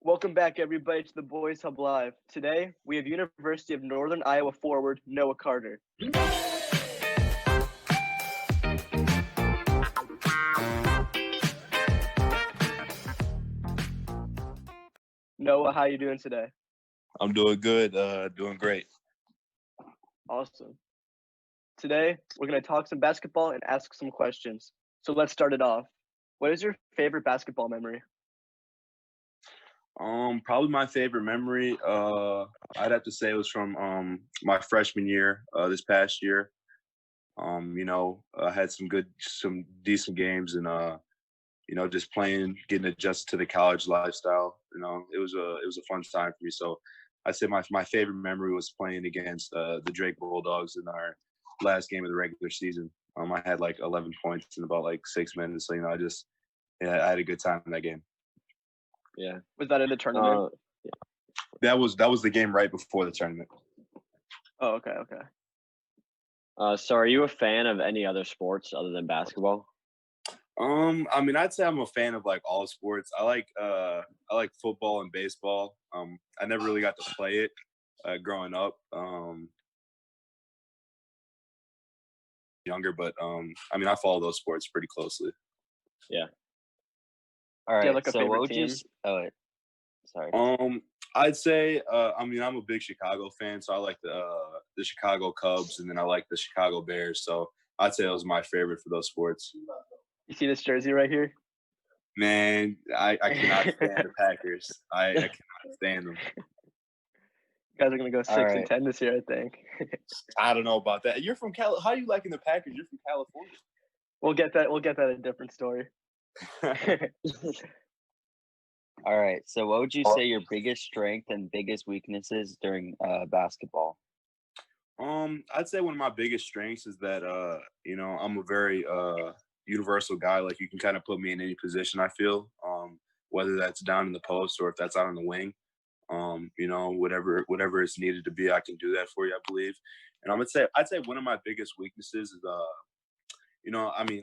Welcome back, everybody, to the Boys Hub Live. Today, we have University of Northern Iowa forward Noah Carter. Noah, how you doing today? I'm doing good. Doing great. Awesome. Today, we're going to talk some basketball and ask some questions. So let's start it off. What is your favorite basketball memory? Probably my favorite memory. I'd have to say it was from my freshman year. This past year. I had some decent games, and just playing, getting adjusted to the college lifestyle. It was a fun time for me. So I'd say my favorite memory was playing against the Drake Bulldogs in our last game of the regular season. I had like 11 points in about like 6 minutes. So I had a good time in that game. Yeah. Was that in the tournament? That was the game right before the tournament. Oh, okay. So are you a fan of any other sports other than basketball? I'd say I'm a fan of like all sports. I like football and baseball. I never really got to play it growing up. Younger, but I follow those sports pretty closely. Yeah. All right. Do you have like a so favorite what would team? Sorry. I'd say I'm a big Chicago fan, so I like the Chicago Cubs, and then I like the Chicago Bears. So I'd say those are my favorite for those sports. You see this jersey right here? Man, I cannot stand the Packers. I cannot stand them. You guys are gonna go 6-10 this year, I think. I don't know about that. You're from How are you liking the Packers? You're from California. We'll get that a different story. All right. So what would you say your biggest strength and biggest weaknesses during basketball? I'd say one of my biggest strengths is that I'm a very universal guy. Like, you can kind of put me in any position, I feel, whether that's down in the post or if that's out on the wing. Whatever is needed to be, I can do that for you, I believe. And I'd say one of my biggest weaknesses is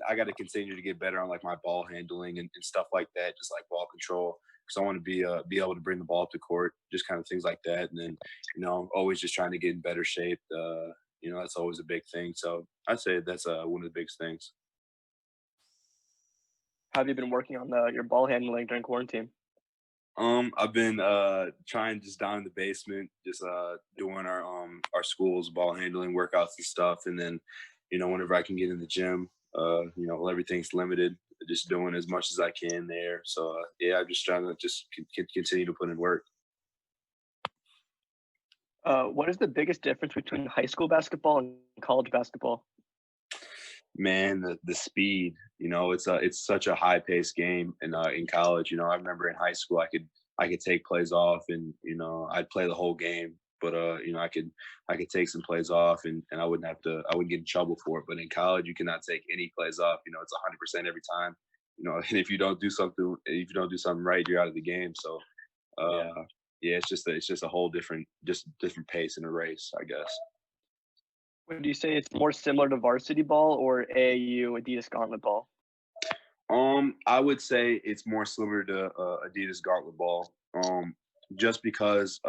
I got to continue to get better on like my ball handling and stuff like that, just like ball control, because I want to be able to bring the ball up to court, just kind of things like that. And then always just trying to get in better shape. That's always a big thing. So I'd say that's one of the biggest things. How have you been working on your ball handling during quarantine? I've been trying just down in the basement, just doing our school's ball handling workouts and stuff, and then whenever I can get in the gym, everything's limited, just doing as much as I can there. So I'm just trying to just continue to put in work. What is the biggest difference between high school basketball and college basketball? Man, the speed. It's such a high paced game, and in college, I remember in high school I could take plays off, and I'd play the whole game. But I could take some plays off, and I wouldn't get in trouble for it. But in college, you cannot take any plays off. It's 100% every time. And if you don't do something right, you're out of the game. So it's just a whole different pace in a race, I guess. Would you say it's more similar to varsity ball or AAU Adidas Gauntlet ball? I would say it's more similar to Adidas Gauntlet ball. Just because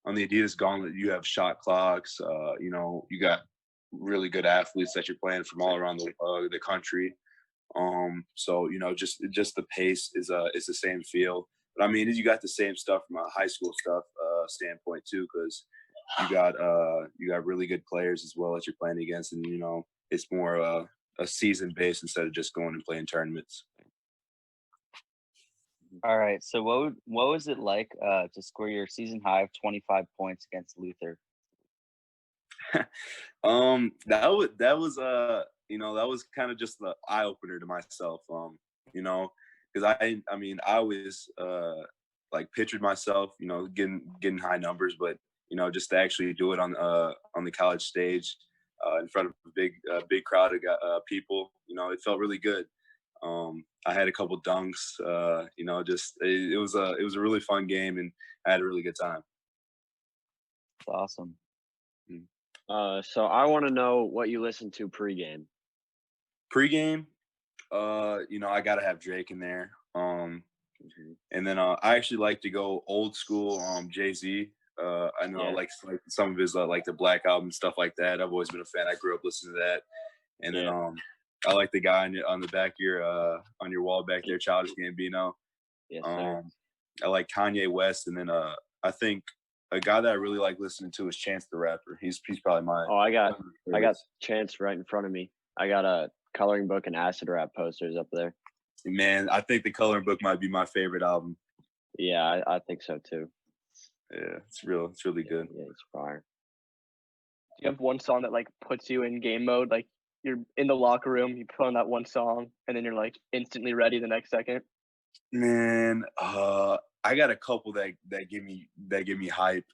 on the Adidas Gauntlet you have shot clocks. You got really good athletes that you're playing from all around the country. So just the pace is the same feel. But you got the same stuff from a high school stuff standpoint too, because you got really good players as well that you're playing against, and it's more a season base instead of just going and playing tournaments. All right. So what was it like to score your season high of 25 points against Luther? That was kind of just the eye opener to myself. Because I always like pictured myself, getting high numbers, but just to actually do it on the college stage in front of a big crowd of people, it felt really good. I had a couple dunks, it was a really fun game, and I had a really good time. That's awesome. So I want to know what you listen to pregame. Pregame, I gotta have Drake in there. And then I actually like to go old school Jay-Z. I know I like some of his like the Black Album stuff like that. I've always been a fan. I grew up listening to that. And then I like the guy on the back of your on your wall back there, Childish Gambino. Yes, sir. I like Kanye West, and then I think a guy that I really like listening to is Chance the Rapper. He's probably my I got Chance right in front of me. I got a Coloring Book and Acid Rap posters up there. Man, I think the Coloring Book might be my favorite album. Yeah, I think so too. Yeah, it's really good. Yeah, it's fire. Do you have one song that like puts you in game mode? Like you're in the locker room, you put on that one song, and then you're like instantly ready the next second. Man, I got a couple that give me hype.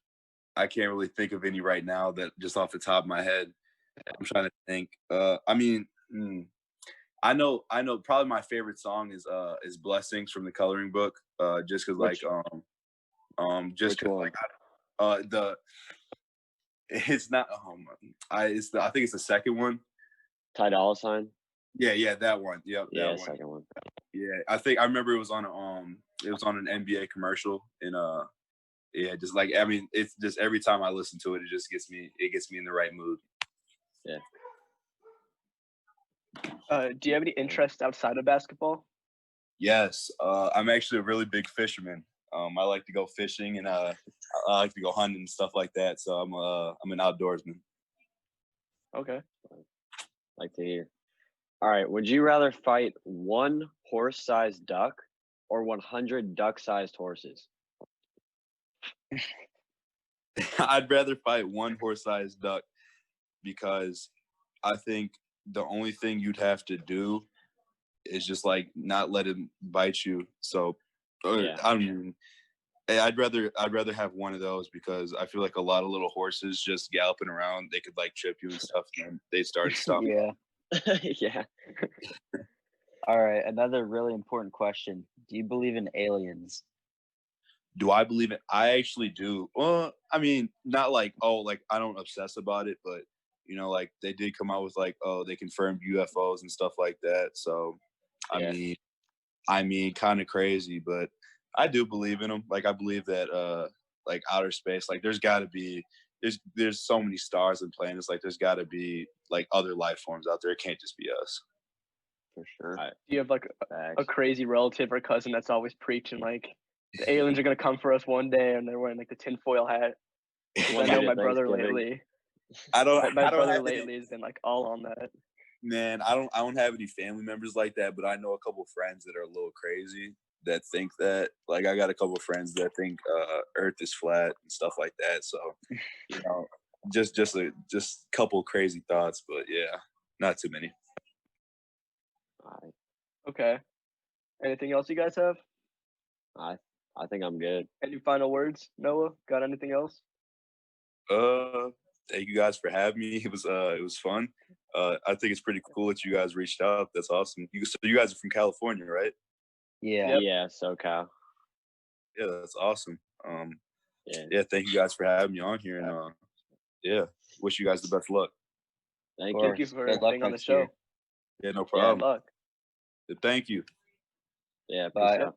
I can't really think of any right now that just off the top of my head. I'm trying to think. I mean, I know probably my favorite song is Blessings from the Coloring Book. Just cause like just cause like it's not I think it's the second one. Ty Dolla $ign. Yeah, that one. Yep, that one. Second one. Yeah, I remember it was on an NBA commercial, and just like I mean, it's just every time I listen to it, it gets me in the right mood. Yeah. Do you have any interest outside of basketball? Yes, I'm actually a really big fisherman. I like to go fishing, and I like to go hunting and stuff like that. So I'm an outdoorsman. Okay. Like to hear. All right. Would you rather fight one horse-sized duck or 100 duck-sized horses? I'd rather fight one horse-sized duck because I think the only thing you'd have to do is just like not let him bite you. So I mean, I'd rather have one of those because I feel like a lot of little horses just galloping around, they could like trip you and stuff, and they start stopping. Yeah. Yeah. All right. Another really important question. Do you believe in aliens? Do I believe it? I actually do. Well, I mean, not like I don't obsess about it, but like they did come out with like they confirmed UFOs and stuff like that. So, I mean, kind of crazy, but I do believe in them. Like I believe that like outer space, like there's got to be there's so many stars and planets. Like there's got to be like other life forms out there. It can't just be us. For sure. Do you have like a crazy relative or cousin that's always preaching like the aliens are gonna come for us one day, and they're wearing like the tinfoil hat? I know my brother lately. My brother lately has been like all on that. Man, I don't have any family members like that, but I know a couple of friends that are a little crazy that think that. Like I got a couple of friends that think Earth is flat and stuff like that. So, just a couple crazy thoughts, but yeah, not too many. Okay. Anything else you guys have? I think I'm good. Any final words, Noah? Got anything else? Thank you guys for having me. It was fun. I think it's pretty cool that you guys reached out. That's awesome. So you guys are from California, right? Yeah. Yep. Yeah, SoCal. Yeah, that's awesome. Yeah, thank you guys for having me on here, and wish you guys the best luck. Thank you for being on the show. Yeah, no problem. Good luck. Thank you. Yeah, bye.